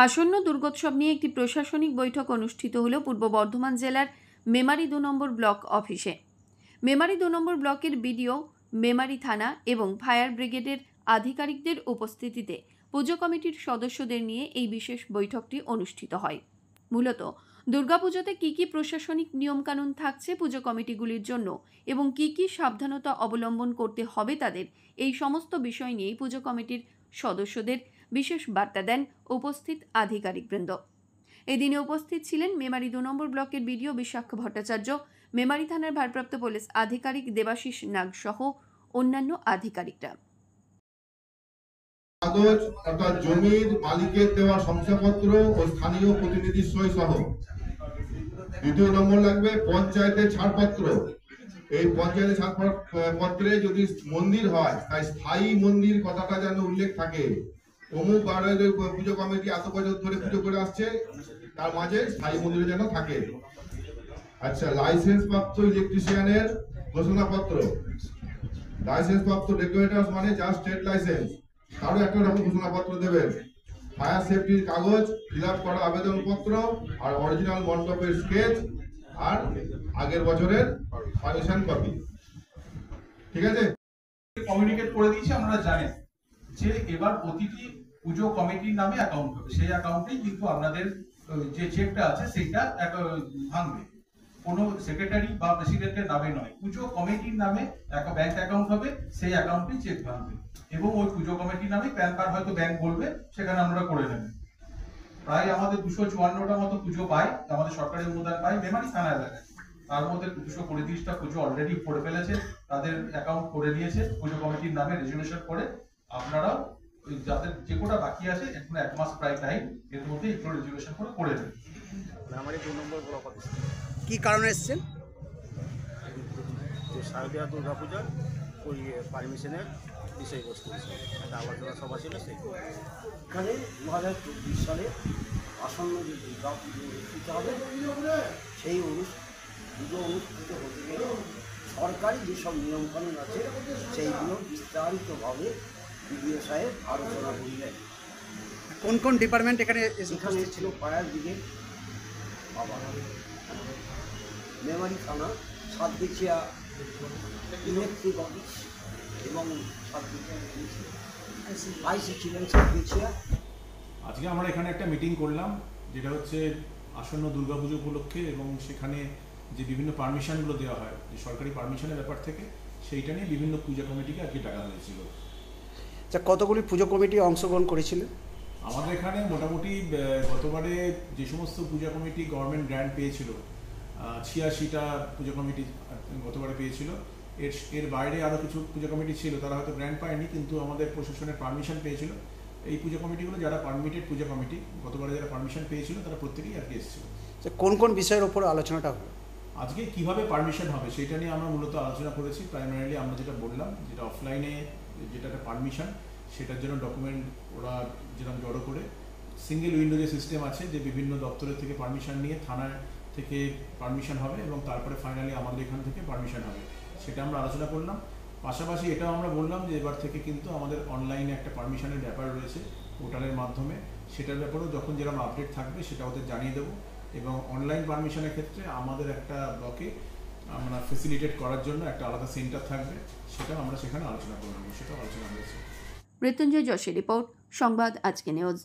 আসন্ন দুর্গোৎসব নিয়ে একটি প্রশাসনিক বৈঠক অনুষ্ঠিত হল পূর্ব বর্ধমান জেলার মেমারি ২ নম্বর ব্লক অফিসে। মেমারি ২ নম্বর ব্লকের বিডিও, মেমারি থানা এবং ফায়ার ব্রিগেডের আধিকারিকদের উপস্থিতিতে পুজো কমিটির সদস্যদের নিয়ে এই বিশেষ বৈঠকটি অনুষ্ঠিত হয়। মূলত দুর্গাপুজোতে কী প্রশাসনিক নিয়মকানুন থাকছে পুজো কমিটিগুলির জন্য এবং কী সাবধানতা অবলম্বন করতে হবে তাদের, এই সমস্ত বিষয় নিয়েই পুজো কমিটির সদস্যদের বিশেষ বার্তা দেন উপস্থিত আধিকারিকবৃন্দ। এদিনে উপস্থিত ছিলেন মেমারি ২ নম্বর ব্লকের বিডিও বিশাখ ভট্টাচার্য, মেমারি থানার ভারপ্রাপ্ত পুলিশ আধিকারিক দেবাশিস নাগ সহ অন্যান্য আধিকারিকরা। কাগজ অর্থাৎ জমির মালিকের দেওয়া শংসাপত্র ও স্থানীয় প্রতিনিধির সই সহ। দ্বিতীয় নম্বর লাগবে পঞ্চায়েতের ছাড়পত্র। এই পঞ্চায়েতের ছাড়পত্রে যদি মন্দির হয় তাই স্থায়ী মন্দির কথাটা যেন উল্লেখ থাকে। অমুক বারের পুজো কমিটি এত বছর ধরে পুজো করে আসছে, তার মাঝে স্থায়ী মন্দির যেন থাকে। আচ্ছা, লাইসেন্স প্রাপ্ত ইলেকট্রিশিয়ানের ঘোষণাপত্র। লাইসেন্স প্রাপ্ত রেগুলেটর মানে যা স্টেট লাইসেন্স, তারও একটা রকম ঘোষণাপত্র দেবেন। ফায়ার সেফটির কাগজ, ফিল আপ করা আবেদনপত্র আর অরিজিনাল মণ্ডপের স্কেচ আর আগের বছরের পারমিশন কপি। ঠিক আছে, কমিউনিকেট করে দিয়েছি। আপনারা জানেন যে এবার প্রতিটি পুজো কমিটির নামে অ্যাকাউন্ট হবে, সেই অ্যাকাউন্টেই কিন্তু আপনাদের যে চেকটা আছে সেইটা ভাঙবে। কোনো সেক্রেটারি বা প্রেসিডেন্টের নামে নয়, পুজো কমিটির নামে একটা ব্যাংক অ্যাকাউন্ট হবে, সেই অ্যাকাউন্টেই চেক ভাঙবে এবং ওই পুজো কমিটির নামে প্যান কার্ড হয়তো ব্যাংক বলবে, সেখানে আমরা করে নেবেন। প্রায় আমাদের 254টা মতো পুজো পাই, আমাদের সরকারি অনুদান পাই মেমারি থানা এলাকায়। তার মধ্যে 235টা পুজো অলরেডি করে ফেলেছে, তাদের অ্যাকাউন্ট করে নিয়েছে পুজো কমিটির নামে রেজুলেশন করে। আপনারাও যাদের যে কোটা বাকি আছে, এখন 1 মাস প্রায় টাইম, এর মধ্যে একটু রেজুলেশন করে নেবেন। মেমারি 2 নম্বর ব্লক অফিস। কি কারণে এসেছেন? যে শারদীয়া দুর্গাপূজার ওই পারমিশনের বিষয়বস্তু একটা আলোচনা সভা ছিল, এখানে 2024 সালে আসন্ন যে দুর্গা পুজো অনুষ্ঠিত হবে, সেই পুজো অনুষ্ঠিত হতে গেলে সরকারি যেসব নিয়মকানুন আছে সেইগুলো বিস্তারিতভাবে বিডিও সাহেব আলোচনা করলেন। কোন কোন ডিপার্টমেন্ট এখানে ছিল? ফায়ার ব্রিগেড, মেমারি থানা, সাতবিছিয়া ইলেকট্রিক অফিস এবং আইসি ছিলেন সাতবিছিয়া। আজকে আমরা এখানে একটা মিটিং করলাম, যেটা হচ্ছে আসন্ন দুর্গাপুজো উপলক্ষে, এবং সেখানে যে বিভিন্ন পারমিশনগুলো দেওয়া হয়, যে সরকারি পারমিশনের ব্যাপার থেকে, সেইটা নিয়ে বিভিন্ন পূজা কমিটিকে আজকে ডাকা হয়েছিল। আচ্ছা, কতগুলি পুজো কমিটি অংশগ্রহণ করেছিলেন? আমাদের এখানে মোটামুটি গতবারে যে সমস্ত পূজা কমিটি গভর্নমেন্ট গ্র্যান্ট পেয়েছিল, 86টা পূজা কমিটি গতবারে পেয়েছিল। এর বাইরে আরও কিছু পূজা কমিটি ছিল, তারা হয়তো গ্র্যান্ট পায়নি, কিন্তু আমাদের প্রশাসনের পারমিশন পেয়েছিল। এই পূজা কমিটিগুলো যারা পারমিটেড পূজা কমিটি, গতবারে যারা পারমিশন পেয়েছিল, তারা প্রত্যেকেই আর কি এসেছিল। কোন কোন বিষয়ের ওপর আলোচনাটা হলো? আজকে কিভাবে পারমিশন হবে সেটা নিয়ে আমরা মূলত আলোচনা করেছি। প্রাইমারিলি আমরা যেটা বললাম, যেটা অফলাইনে যেটা একটা পারমিশন, সেটার জন্য ডকুমেন্ট ওরা যেরকম জড়ো করে, সিঙ্গেল উইন্ডো যে সিস্টেম আছে, যে বিভিন্ন দপ্তরের থেকে পারমিশন নিয়ে থানার থেকে পারমিশন হবে এবং তারপরে ফাইনালি আমাদের এখান থেকে পারমিশন হবে, সেটা আমরা আলোচনা করলাম। পাশাপাশি এটাও আমরা বললাম যে এবার থেকে কিন্তু আমাদের অনলাইনে একটা পারমিশনের ব্যাপার রয়েছে পোর্টালের মাধ্যমে, সেটার ব্যাপারেও যখন যেরকম আপডেট থাকবে সেটা ওদের জানিয়ে দেবো। এবং অনলাইন পারমিশনের ক্ষেত্রে আমাদের একটা ব্লকে আমরা ফেসিলিটেট করার জন্য একটা আলাদা সেন্টার থাকবে, সেটাও আমরা সেখানে আলোচনা করবো, সেটাও আলোচনা হয়েছে। মৃত্যুঞ্জয় যশের রিপোর্ট, সংবাদ আজকে নিউজ।